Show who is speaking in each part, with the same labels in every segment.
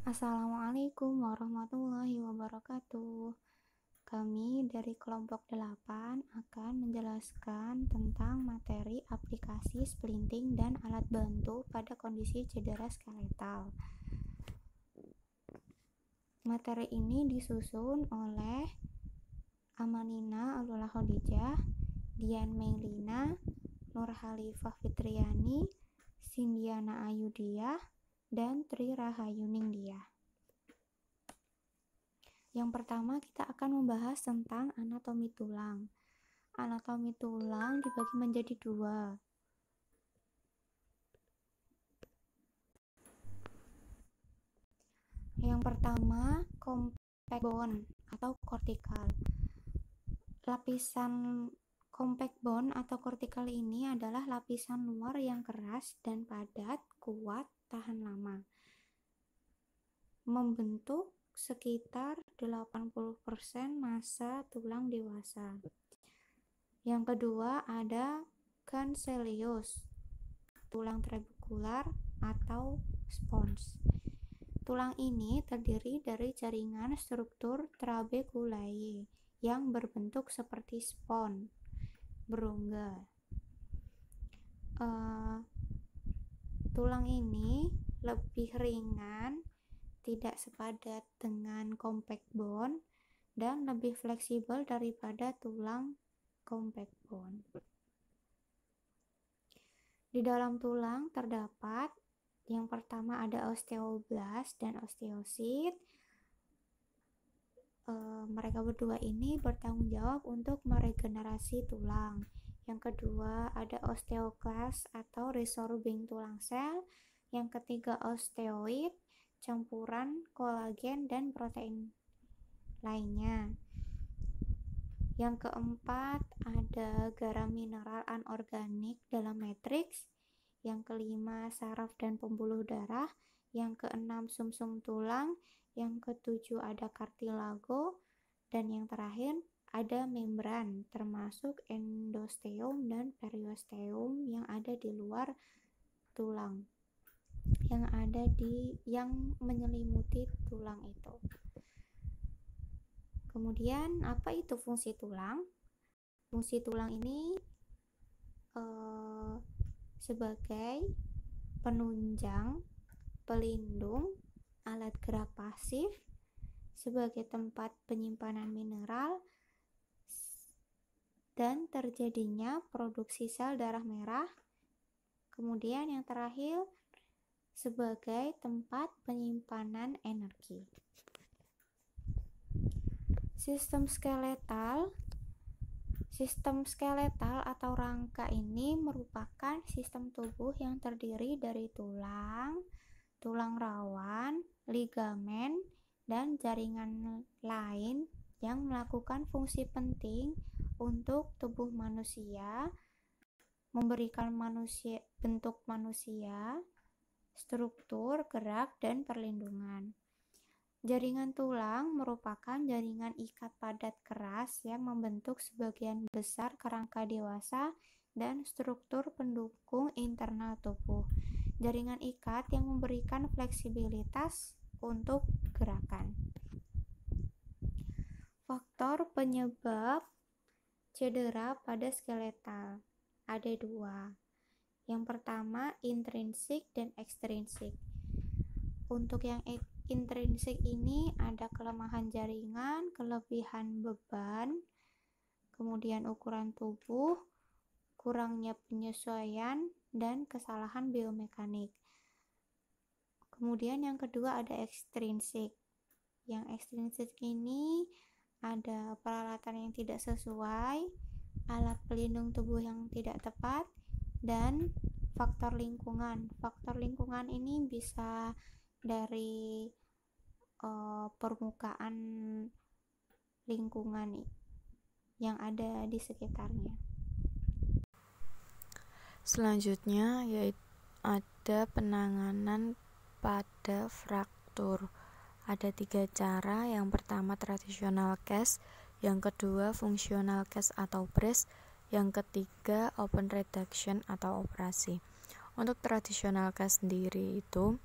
Speaker 1: Assalamualaikum warahmatullahi wabarakatuh. Kami dari kelompok 8 akan menjelaskan tentang materi aplikasi splinting dan alat bantu pada kondisi cedera skeletal. Materi ini disusun oleh Amanina Alula Khadijah, Dian Meilina, Nur Khalifah Fitriani, Sindiana Ayudiah, dan Tri Rahayu Ningtyas. Yang pertama, kita akan membahas tentang anatomi tulang. Anatomi tulang dibagi menjadi dua. Yang pertama, compact bone atau cortical. Lapisan compact bone atau cortical ini adalah lapisan luar yang keras dan padat, kuat, tahan lama. Membentuk sekitar 80% massa tulang dewasa. Yang kedua ada cancellous, tulang trabecular atau spons. Tulang ini terdiri dari jaringan struktur trabeculae yang berbentuk seperti spons berongga. Tulang ini lebih ringan, tidak sepadat dengan compact bone, dan lebih fleksibel daripada tulang compact bone. Di dalam tulang terdapat yang pertama ada osteoblast dan osteosit. Mereka berdua ini bertanggung jawab untuk meregenerasi tulang. Yang kedua ada osteoclast atau resorbing tulang sel. Yang ketiga osteoid, campuran kolagen dan protein lainnya. Yang keempat ada garam mineral anorganik dalam matriks. Yang kelima saraf dan pembuluh darah. Yang keenam sumsum tulang. Yang ketujuh ada kartilago. Dan yang terakhir ada membran, termasuk endosteum dan periosteum yang ada di luar tulang, yang menyelimuti tulang itu. Kemudian apa itu fungsi tulang? Fungsi tulang ini sebagai penunjang, pelindung, alat gerak pasif, sebagai tempat penyimpanan mineral, dan terjadinya produksi sel darah merah. Kemudian yang terakhir sebagai tempat penyimpanan energi. Sistem skeletal atau rangka ini merupakan sistem tubuh yang terdiri dari tulang rawan, ligamen, dan jaringan lain yang melakukan fungsi penting untuk tubuh manusia, memberikan bentuk manusia, struktur, gerak, dan perlindungan. Jaringan tulang merupakan jaringan ikat padat keras yang membentuk sebagian besar kerangka dewasa dan struktur pendukung internal tubuh. Jaringan ikat yang memberikan fleksibilitas untuk gerakan. Faktor penyebab cedera pada skeletal ada dua. Yang pertama intrinsik dan ekstrinsik. Untuk yang intrinsik ini ada kelemahan jaringan, kelebihan beban, kemudian ukuran tubuh, kurangnya penyesuaian, dan kesalahan biomekanik. Kemudian yang kedua ada ekstrinsik. Yang ekstrinsik ini ada peralatan yang tidak sesuai, alat pelindung tubuh yang tidak tepat, dan faktor lingkungan. Faktor lingkungan ini bisa dari permukaan lingkungan yang ada di sekitarnya.
Speaker 2: Selanjutnya yaitu ada penanganan pada fraktur. Ada 3 cara. Yang pertama traditional cast, yang kedua functional cast atau brace, yang ketiga open reduction atau operasi. Untuk traditional cast sendiri itu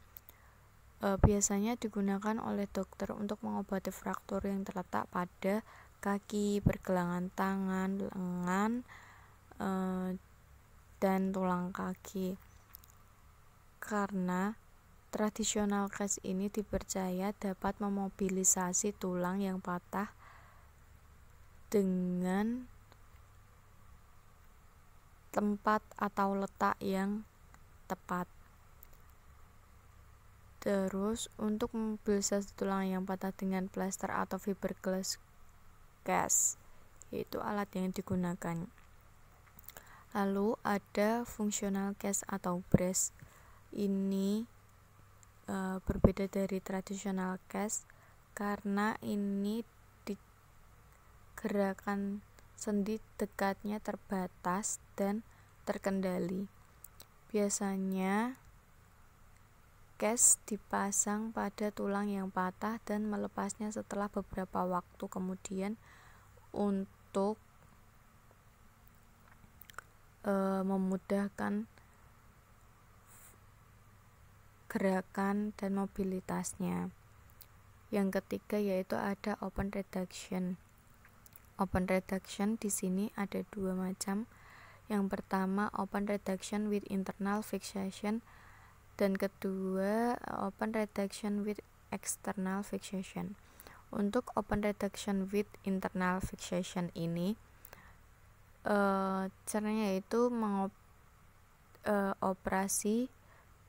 Speaker 2: biasanya digunakan oleh dokter untuk mengobati fraktur yang terletak pada kaki, pergelangan tangan, lengan, dan tulang kaki. Karena traditional cast ini dipercaya dapat memobilisasi tulang yang patah dengan tempat atau letak yang tepat. Terus untuk memobilisasi tulang yang patah dengan plester atau fiberglass cast, yaitu alat yang digunakan. Lalu ada functional cast atau brace. Ini berbeda dari traditional cast karena ini gerakan sendi dekatnya terbatas dan terkendali. Biasanya cast dipasang pada tulang yang patah dan melepasnya setelah beberapa waktu kemudian untuk memudahkan gerakan dan mobilitasnya. Yang ketiga yaitu ada open reduction. Open reduction di sini ada dua macam. Yang pertama open reduction with internal fixation dan kedua open reduction with external fixation. Untuk open reduction with internal fixation ini caranya yaitu operasi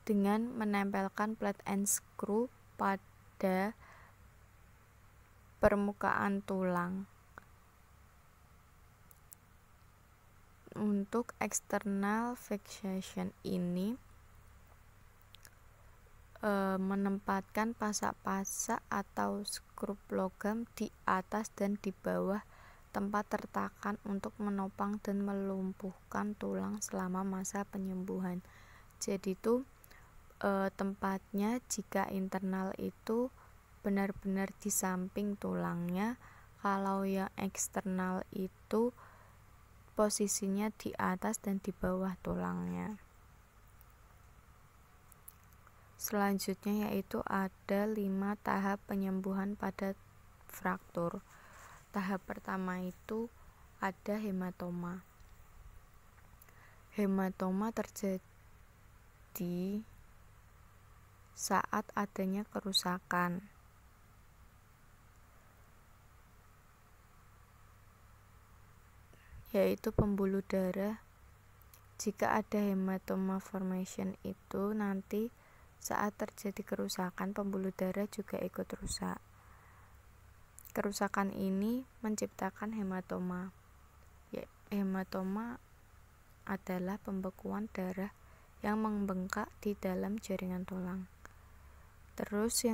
Speaker 2: dengan menempelkan plate and screw pada permukaan tulang. Untuk external fixation ini menempatkan pasak-pasak atau skrup logam di atas dan di bawah tempat tertakan untuk menopang dan melumpuhkan tulang selama masa penyembuhan. Jadi itu tempatnya jika internal itu benar-benar di samping tulangnya, kalau yang eksternal itu posisinya di atas dan di bawah tulangnya. Selanjutnya yaitu ada 5 tahap penyembuhan pada fraktur. Tahap pertama itu ada hematoma. Hematoma terjadi saat adanya kerusakan yaitu pembuluh darah. Jika ada hematoma formation itu nanti saat terjadi kerusakan pembuluh darah juga ikut rusak. Kerusakan ini menciptakan hematoma. Hematoma adalah pembekuan darah yang membengkak di dalam jaringan tulang. Terus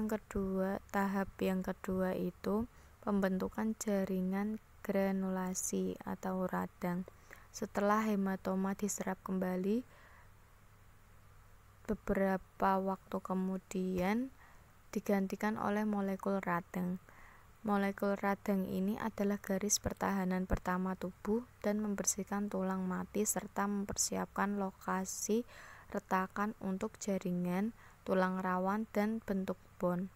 Speaker 2: tahap yang kedua itu pembentukan jaringan granulasi atau radang. Setelah hematoma diserap kembali, beberapa waktu kemudian digantikan oleh molekul radang. Molekul radang ini adalah garis pertahanan pertama tubuh dan membersihkan tulang mati serta mempersiapkan lokasi retakan untuk jaringan, tulang rawan, dan bentuk bone.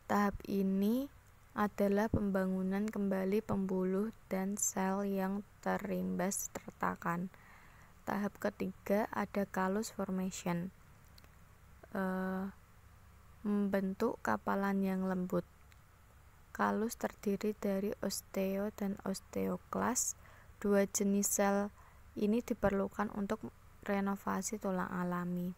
Speaker 2: Tahap ini adalah pembangunan kembali pembuluh dan sel yang terimbas retakan. Tahap ketiga ada callus formation, membentuk kapalan yang lembut. Callus terdiri dari osteo dan osteoklas. Dua jenis sel ini diperlukan untuk renovasi tulang alami.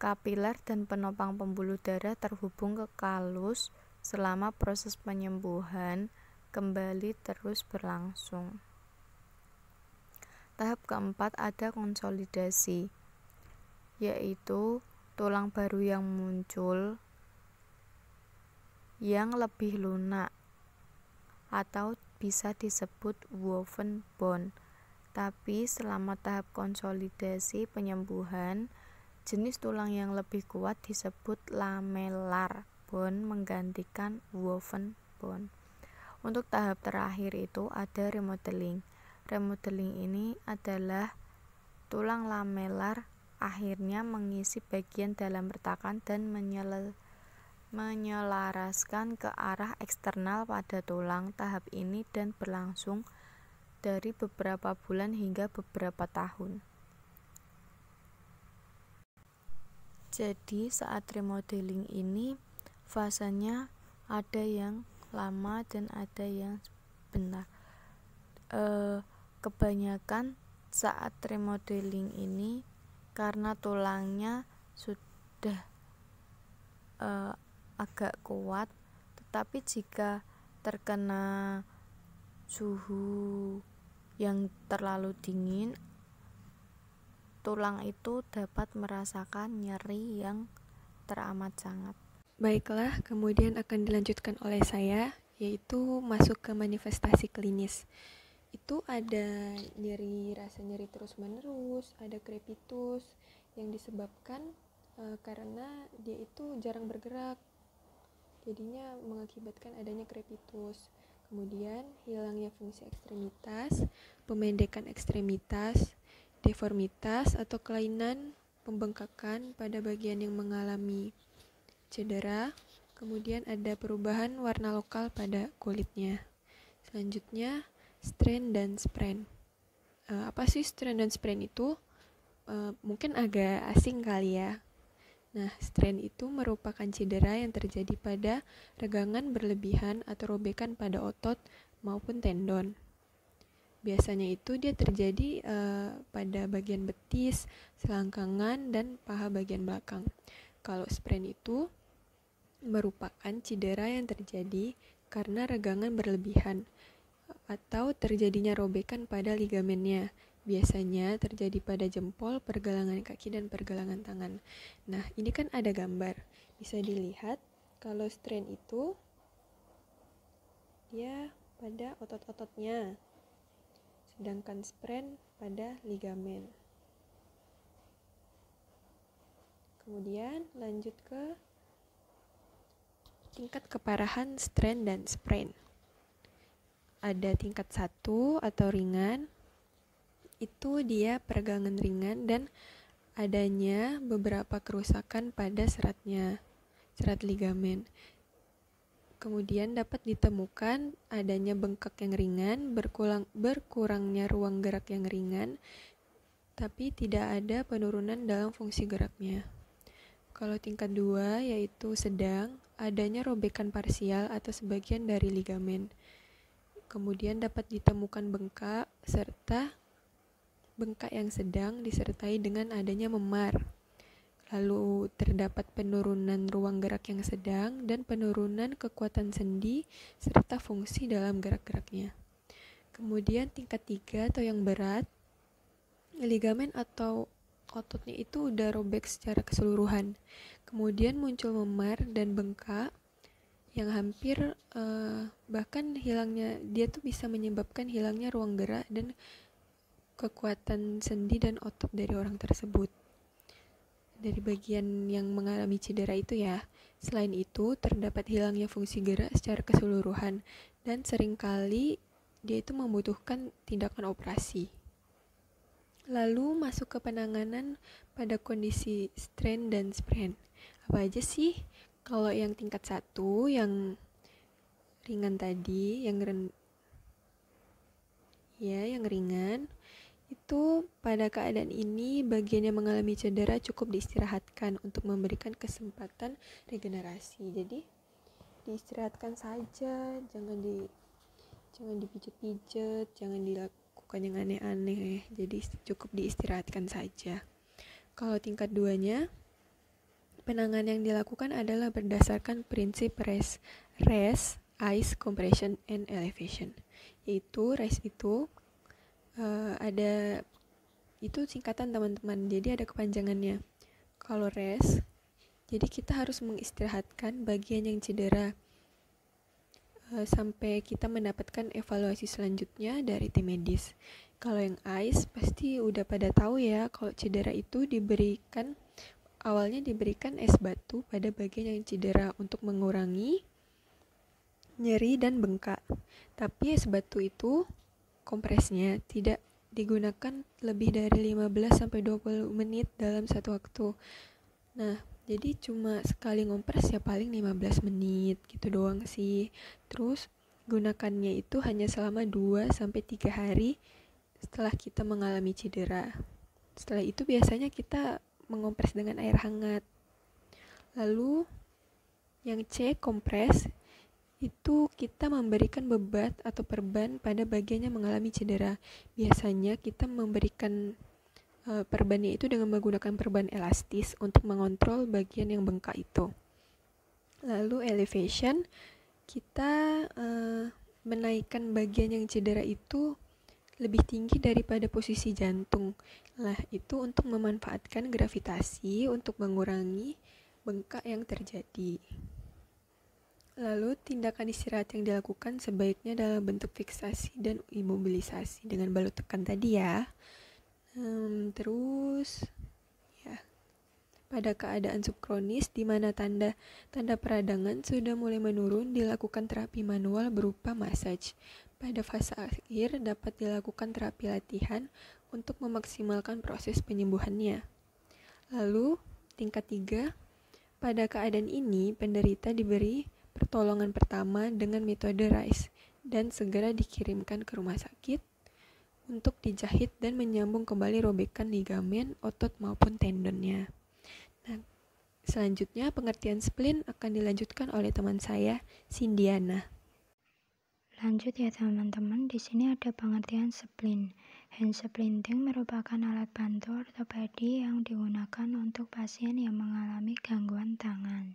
Speaker 2: Kapiler dan penopang pembuluh darah terhubung ke callus selama proses penyembuhan kembali terus berlangsung. Tahap keempat ada konsolidasi, yaitu tulang baru yang muncul yang lebih lunak atau bisa disebut woven bone. Tapi selama tahap konsolidasi penyembuhan, jenis tulang yang lebih kuat disebut lamellar bone menggantikan woven bone. Untuk tahap terakhir itu ada remodeling. Remodeling ini adalah tulang lamellar akhirnya mengisi bagian dalam retakan dan menyelaraskan ke arah eksternal pada tulang. Tahap ini dan berlangsung dari beberapa bulan hingga beberapa tahun. Jadi saat remodeling ini fasenya ada yang lama dan ada yang sebentar. Kebanyakan saat remodeling ini karena tulangnya sudah agak kuat, tetapi jika terkena suhu yang terlalu dingin, tulang itu dapat merasakan nyeri yang teramat sangat.
Speaker 3: Baiklah, kemudian akan dilanjutkan oleh saya, yaitu masuk ke manifestasi klinis. Itu ada rasa nyeri terus-menerus, ada krepitus yang disebabkan karena dia itu jarang bergerak, jadinya mengakibatkan adanya krepitus. Kemudian hilangnya fungsi ekstremitas, pemendekan ekstremitas, deformitas atau kelainan pembengkakan pada bagian yang mengalami cedera. Kemudian ada perubahan warna lokal pada kulitnya. Selanjutnya strain dan sprain. Apa sih strain dan sprain itu? Mungkin agak asing kali ya. Nah, strain itu merupakan cedera yang terjadi pada regangan berlebihan atau robekan pada otot maupun tendon. Biasanya itu dia terjadi pada bagian betis, selangkangan, dan paha bagian belakang. Kalau sprain itu merupakan cedera yang terjadi karena regangan berlebihan atau terjadinya robekan pada ligamennya. Biasanya terjadi pada jempol, pergelangan kaki, dan pergelangan tangan. Nah, ini kan ada gambar. Bisa dilihat kalau strain itu dia pada otot-ototnya, sedangkan sprain pada ligamen. Kemudian lanjut ke tingkat keparahan strain dan sprain. Ada tingkat 1 atau ringan, itu dia peregangan ringan dan adanya beberapa kerusakan pada seratnya, serat ligamen. Kemudian dapat ditemukan adanya bengkak yang ringan, berkurangnya ruang gerak yang ringan, tapi tidak ada penurunan dalam fungsi geraknya. Kalau tingkat 2 yaitu sedang, adanya robekan parsial atau sebagian dari ligamen. Kemudian dapat ditemukan bengkak, serta bengkak yang sedang disertai dengan adanya memar. Lalu terdapat penurunan ruang gerak yang sedang dan penurunan kekuatan sendi serta fungsi dalam gerak-geraknya. Kemudian tingkat 3 atau yang berat, ligamen atau ototnya itu udah robek secara keseluruhan. Kemudian muncul memar dan bengkak yang hampir bahkan hilangnya, dia tuh bisa menyebabkan hilangnya ruang gerak dan kekuatan sendi dan otot dari orang tersebut, dari bagian yang mengalami cedera itu ya. Selain itu, terdapat hilangnya fungsi gerak secara keseluruhan dan seringkali dia itu membutuhkan tindakan operasi. Lalu masuk ke penanganan pada kondisi strain dan sprain. Apa aja sih? Kalau yang tingkat 1, yang ringan tadi, yang ringan, itu pada keadaan ini bagian yang mengalami cedera cukup diistirahatkan untuk memberikan kesempatan regenerasi. Jadi diistirahatkan saja, jangan dipijat-pijat, jangan dilakukan yang aneh-aneh. Jadi cukup diistirahatkan saja. Kalau tingkat 2-nya, penanganan yang dilakukan adalah berdasarkan prinsip rest, ice, compression, and elevation. Yaitu rest itu ada itu singkatan teman-teman, jadi ada kepanjangannya. Kalau rest, jadi kita harus mengistirahatkan bagian yang cedera sampai kita mendapatkan evaluasi selanjutnya dari tim medis. Kalau yang ice pasti udah pada tahu ya, kalau cedera itu awalnya diberikan es batu pada bagian yang cedera untuk mengurangi nyeri dan bengkak. Tapi es batu itu kompresnya tidak digunakan lebih dari 15-20 menit dalam satu waktu. Nah, jadi cuma sekali ngompres ya paling 15 menit gitu doang sih. Terus gunakannya itu hanya selama 2-3 hari setelah kita mengalami cedera. Setelah itu biasanya kita mengompres dengan air hangat. Lalu yang C, kompres, itu kita memberikan bebat atau perban pada bagian yang mengalami cedera. Biasanya kita memberikan perbannya itu dengan menggunakan perban elastis untuk mengontrol bagian yang bengkak itu. Lalu elevation, kita menaikkan bagian yang cedera itu lebih tinggi daripada posisi jantung. Nah, itu untuk memanfaatkan gravitasi untuk mengurangi bengkak yang terjadi. Lalu, tindakan istirahat yang dilakukan sebaiknya dalam bentuk fiksasi dan imobilisasi dengan balut tekan tadi ya. Terus, ya, pada keadaan subkronis di mana tanda peradangan sudah mulai menurun, dilakukan terapi manual berupa massage. Pada fase akhir dapat dilakukan terapi latihan untuk memaksimalkan proses penyembuhannya. Lalu, tingkat 3, pada keadaan ini penderita diberi pertolongan pertama dengan metode RICE dan segera dikirimkan ke rumah sakit untuk dijahit dan menyambung kembali robekan ligamen, otot maupun tendonnya. Nah, selanjutnya pengertian spleen akan dilanjutkan oleh teman saya, Cindiana.
Speaker 1: Lanjut ya teman-teman, di sini ada pengertian spleen. Hand splinting merupakan alat bantu ortopedi yang digunakan untuk pasien yang mengalami gangguan tangan,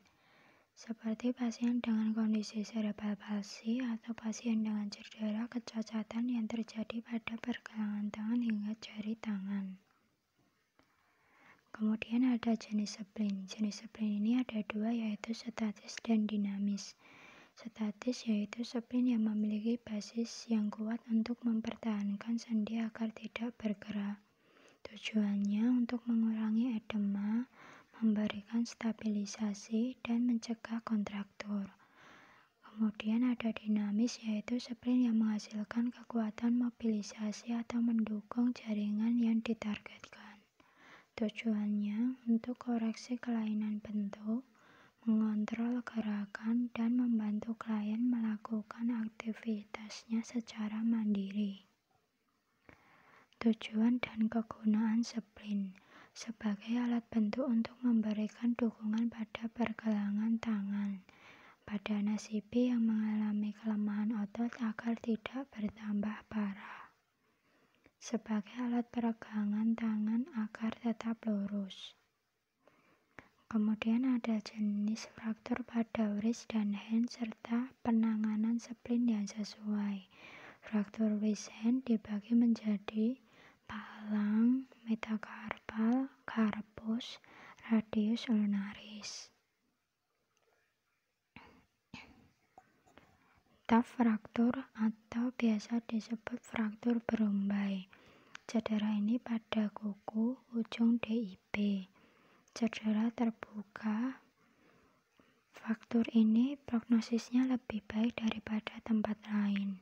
Speaker 1: seperti pasien dengan kondisi cerebral palsy atau pasien dengan cedera kecacatan yang terjadi pada pergelangan tangan hingga jari tangan. Kemudian ada jenis spleen. Jenis spleen ini ada dua, yaitu statis dan dinamis. Statis yaitu spleen yang memiliki basis yang kuat untuk mempertahankan sendi agar tidak bergerak. Tujuannya untuk mengurangi edema, memberikan stabilisasi, dan mencegah kontraktur. Kemudian ada dinamis yaitu spleen yang menghasilkan kekuatan mobilisasi atau mendukung jaringan yang ditargetkan. Tujuannya untuk koreksi kelainan bentuk, mengontrol gerakan, dan membantu klien melakukan aktivitasnya secara mandiri. Tujuan dan kegunaan spleen sebagai alat bantu untuk memberikan dukungan pada pergelangan tangan pada nasibi yang mengalami kelemahan otot agar tidak bertambah parah, sebagai alat peregangan tangan agar tetap lurus. Kemudian ada jenis fraktur pada wrist dan hand serta penanganan spleen yang sesuai. Fraktur wrist hand dibagi menjadi palang, metakarpal, carpus, radius ulnaris. Taft fraktur atau biasa disebut fraktur berumbai. Cedera ini pada kuku ujung DIP. Cedera terbuka. Fraktur ini prognosisnya lebih baik daripada tempat lain.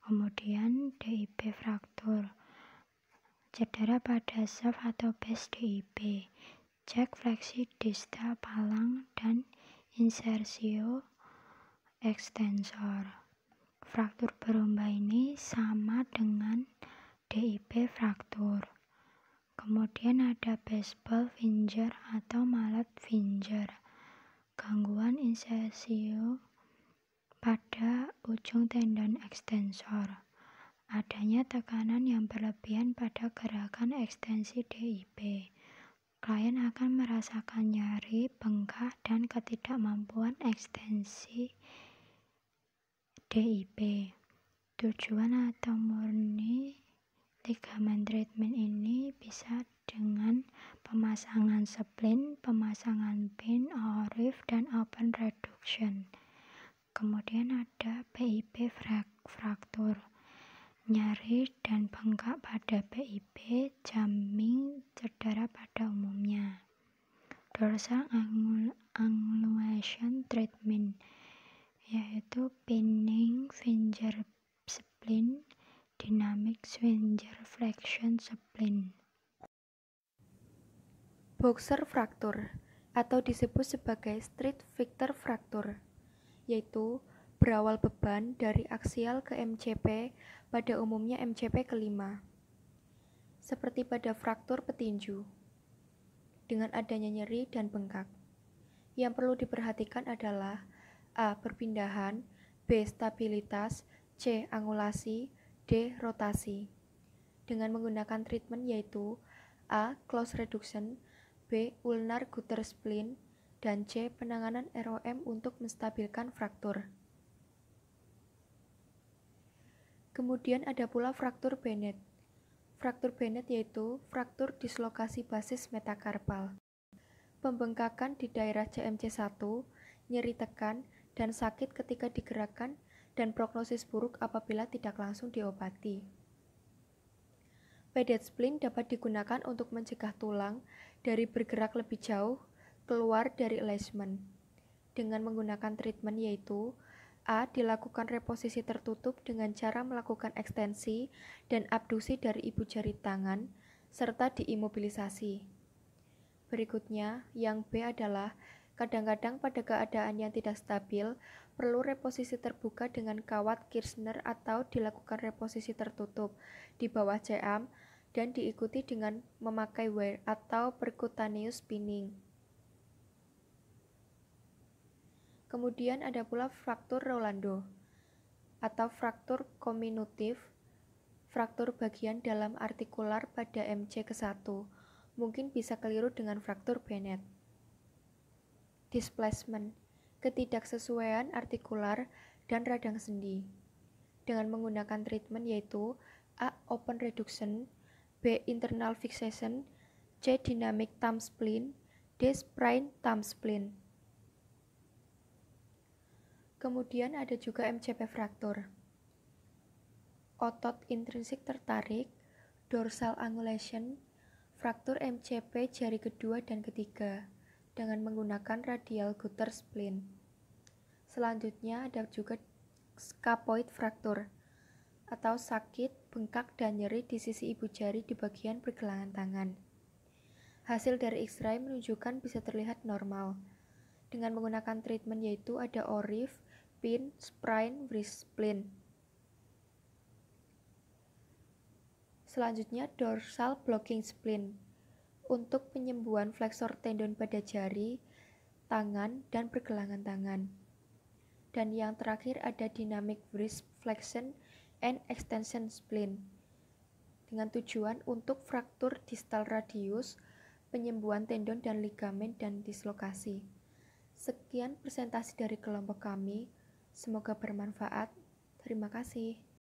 Speaker 1: Kemudian DIP fraktur. Cedera pada shaft atau base DIP. Cek fleksi distal palang dan insersio extensor. Fraktur berumbai ini sama dengan DIP fraktur. Kemudian ada baseball finger atau mallet finger, gangguan insersio pada ujung tendon ekstensor, adanya tekanan yang berlebihan pada gerakan ekstensi DIP. Klien akan merasakan nyeri, bengkak, dan ketidakmampuan ekstensi DIP. Tujuan atau murni ligamen treatment ini bisa dengan pemasangan spleen, pemasangan pin, ORIF, dan open reduction. Kemudian ada PIP fraktur, nyeri dan bengkak pada PIP, jamming, cedera pada umumnya. Dorsal angulation treatment yaitu pinning finger spleen, dynamic Schwinger flexion spleen.
Speaker 3: Boxer fracture atau disebut sebagai Street Fichter fracture, yaitu berawal beban dari aksial ke MCP, pada umumnya MCP kelima. Seperti pada fraktur petinju, dengan adanya nyeri dan bengkak. Yang perlu diperhatikan adalah A. Perpindahan, B. Stabilitas, C. Angulasi, D. Rotasi. Dengan menggunakan treatment yaitu A. Close reduction, B. Ulnar gutter spleen, dan C. Penanganan ROM untuk menstabilkan fraktur. Kemudian ada pula fraktur Bennett. Fraktur Bennett yaitu fraktur dislokasi basis metakarpal. Pembengkakan di daerah CMC1, nyeri tekan, dan sakit ketika digerakkan, dan prognosis buruk apabila tidak langsung diobati. Padded spleen dapat digunakan untuk mencegah tulang dari bergerak lebih jauh keluar dari alignment dengan menggunakan treatment yaitu A. Dilakukan reposisi tertutup dengan cara melakukan ekstensi dan abduksi dari ibu jari tangan serta diimobilisasi. Berikutnya, yang B adalah kadang-kadang pada keadaan yang tidak stabil perlu reposisi terbuka dengan kawat Kirschner atau dilakukan reposisi tertutup di bawah C-arm dan diikuti dengan memakai wear atau percutaneous spinning. Kemudian ada pula fraktur Rolando atau fraktur kominutif, fraktur bagian dalam artikular pada MC ke-1, mungkin bisa keliru dengan fraktur Bennett. Displacement, ketidaksesuaian artikular dan radang sendi. Dengan menggunakan treatment yaitu A. Open reduction, B. Internal fixation, C. Dynamic thumb spleen, D. Sprain thumb spleen. Kemudian ada juga MCP fraktur. Otot intrinsik tertarik, dorsal angulation, fraktur MCP jari kedua dan ketiga dengan menggunakan radial gutter spleen. Selanjutnya ada juga scaphoid fraktur atau sakit, bengkak, dan nyeri di sisi ibu jari di bagian pergelangan tangan. Hasil dari X-ray menunjukkan bisa terlihat normal. Dengan menggunakan treatment yaitu ada ORIF, pin, sprain, wrist spleen. Selanjutnya dorsal blocking spleen untuk penyembuhan fleksor tendon pada jari, tangan, dan pergelangan tangan. Dan yang terakhir ada dynamic wrist flexion and extension spleen dengan tujuan untuk fraktur distal radius, penyembuhan tendon dan ligamen dan dislokasi. Sekian presentasi dari kelompok kami, semoga bermanfaat. Terima kasih.